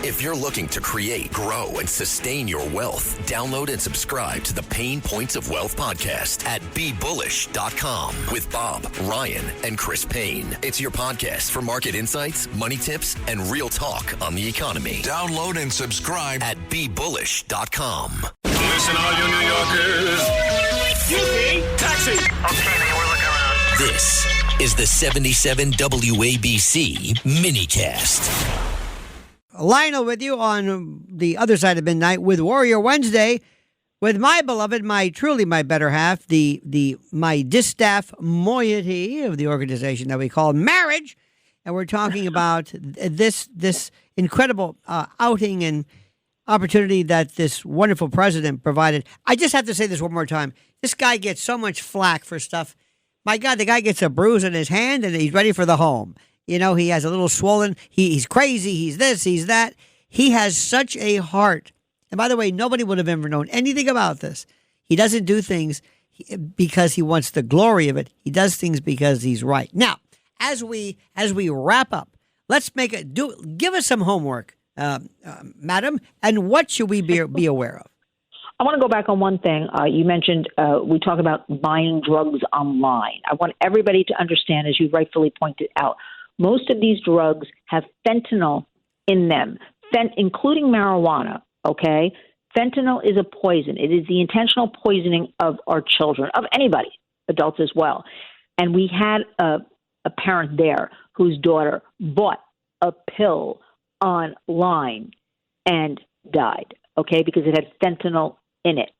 If you're looking to create, grow, and sustain your wealth, download and subscribe to the Pain Points of Wealth podcast at BeBullish.com with Bob, Ryan, and Chris Payne. It's your podcast for market insights, money tips, and real talk on the economy. Download and subscribe at BeBullish.com. Listen, all you New Yorkers. Excuse me, taxi. Okay, man, we're looking around. This is the 77 WABC minicast. Lionel with you on the other side of midnight with Warrior Wednesday with my beloved, my better half, my distaff moiety of the organization that we call marriage. And we're talking about this incredible outing and opportunity that this wonderful president provided. I just have to say this one more time. This guy gets so much flack for stuff. My God, the guy gets a bruise in his hand and he's ready for the home. You know, he has a little swollen. He's crazy. He's this. He's that. He has such a heart. And by the way, nobody would have ever known anything about this. He doesn't do things because he wants the glory of it. He does things because he's right. Now, as we wrap up, let's give us some homework, madam. And what should we be aware of? I want to go back on one thing. You mentioned we talk about buying drugs online. I want everybody to understand, as you rightfully pointed out, most of these drugs have fentanyl in them, including marijuana, okay? Fentanyl is a poison. It is the intentional poisoning of our children, of anybody, adults as well. And we had a parent there whose daughter bought a pill online and died, okay, because it had fentanyl in it,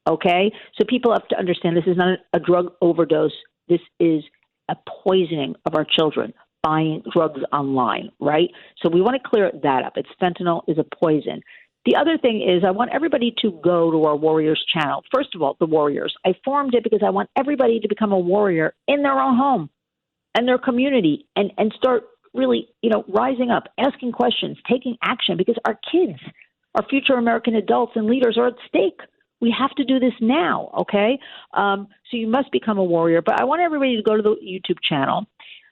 okay? So people have to understand this is not a drug overdose. This is a poisoning of our children. Buying drugs online, right? So we want to clear that up. It's fentanyl is a poison. The other thing is I want everybody to go to our Warriors channel. First of all, the Warriors. I formed it because I want everybody to become a warrior in their own home and their community and start really, rising up, asking questions, taking action because our kids, our future American adults and leaders are at stake. We have to do this now, okay? So you must become a warrior. But I want everybody to go to the YouTube channel,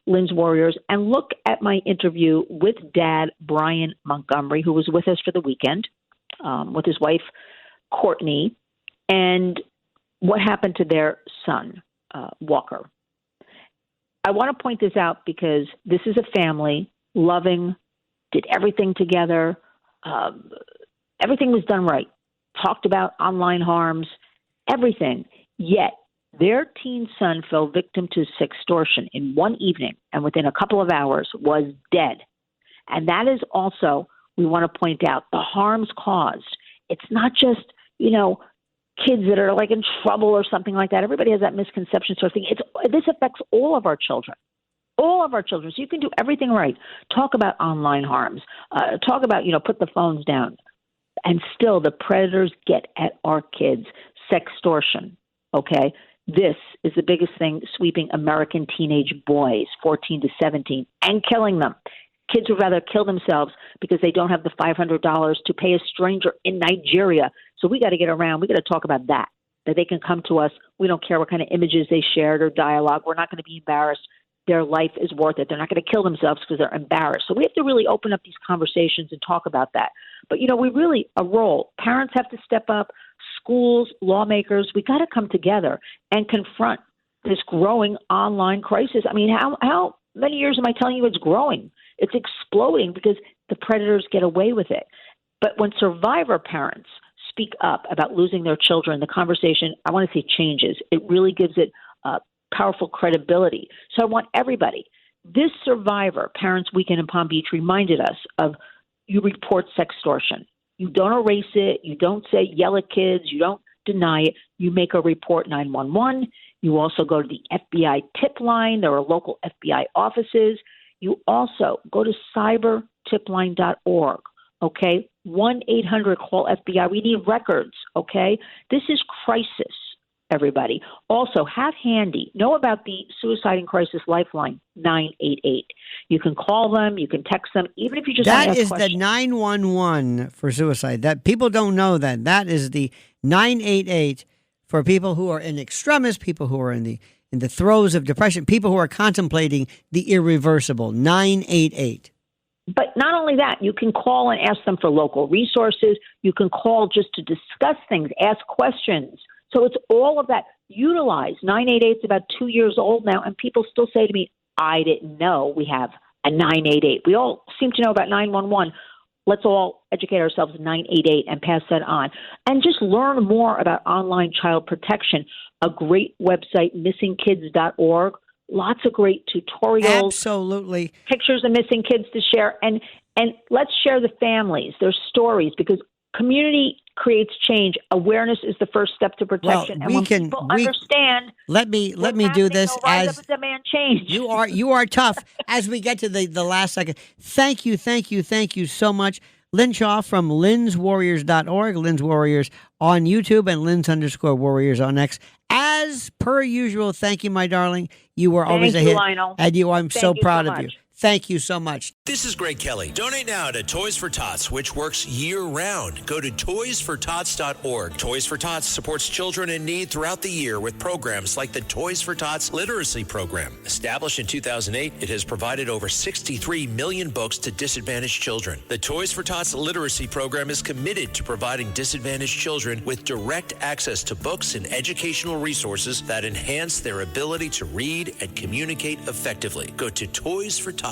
Lynn's Warriors, and look at my interview with Dad Brian Montgomery, who was with us for the weekend with his wife, Courtney, and what happened to their son, Walker. I want to point this out because this is a family, loving, did everything together. Everything was done right. Talked about online harms, everything. Yet their teen son fell victim to sextortion in one evening and within a couple of hours was dead. And that is also, we want to point out, the harms caused. It's not just, kids that are like in trouble or something like that. Everybody has that misconception sort of thing. This affects all of our children. All of our children. So you can do everything right. Talk about online harms. Talk about, put the phones down. And still the predators get at our kids. Sextortion, okay? This is the biggest thing sweeping American teenage boys, 14 to 17, and killing them. Kids would rather kill themselves because they don't have the $500 to pay a stranger in Nigeria. So we got to get around. We got to talk about that they can come to us. We don't care what kind of images they shared or dialogue. We're not going to be embarrassed. Their life is worth it. They're not going to kill themselves because they're embarrassed. So we have to really open up these conversations and talk about that. But, we really, a role. Parents have to step up. Schools, lawmakers, we got to come together and confront this growing online crisis. I mean, how many years am I telling you it's growing? It's exploding because the predators get away with it. But when survivor parents speak up about losing their children, the conversation, I want to say, changes. It really gives it powerful credibility. So I want everybody. This Survivor Parents Weekend in Palm Beach reminded us of you report sextortion. You don't erase it. You don't yell at kids. You don't deny it. You make a report 911. You also go to the FBI tip line. There are local FBI offices. You also go to cybertipline.org, okay? 1-800-CALL-FBI. We need records, okay? This is crisis, everybody. Also, have handy, know about the Suicide and Crisis Lifeline, 988. You can call them, you can text them, even if you just want to ask questions. That is the 911 for suicide. That people don't know that. That is the 988 for people who are in extremis, people who are in the throes of depression, people who are contemplating the irreversible. 988. But not only that, you can call and ask them for local resources. You can call just to discuss things, ask questions. So it's all of that. Utilize 988 is about 2 years old now, and people still say to me, I didn't know we have a 988. We all seem to know about 911. Let's all educate ourselves in 988 and pass that on. And just learn more about online child protection. A great website, missingkids.org. Lots of great tutorials. Absolutely. Pictures of missing kids to share. And let's share the families, their stories, because community creates change. Awareness is the first step to protection. Well, people understand. Let me do this as demand change. You are tough. As we get to the last second, thank you so much. Lynn Shaw from lynswarriors.org, Lynn's Warriors on YouTube, and Lynn's_Warriors on X. As per usual, thank you, my darling. You were always a hit. Lionel. And I'm so proud of much. you. Thank you so much. This is Greg Kelly. Donate now to Toys for Tots, which works year-round. Go to toysfortots.org. Toys for Tots supports children in need throughout the year with programs like the Toys for Tots Literacy Program. Established in 2008, it has provided over 63 million books to disadvantaged children. The Toys for Tots Literacy Program is committed to providing disadvantaged children with direct access to books and educational resources that enhance their ability to read and communicate effectively. Go to toysfortots.org.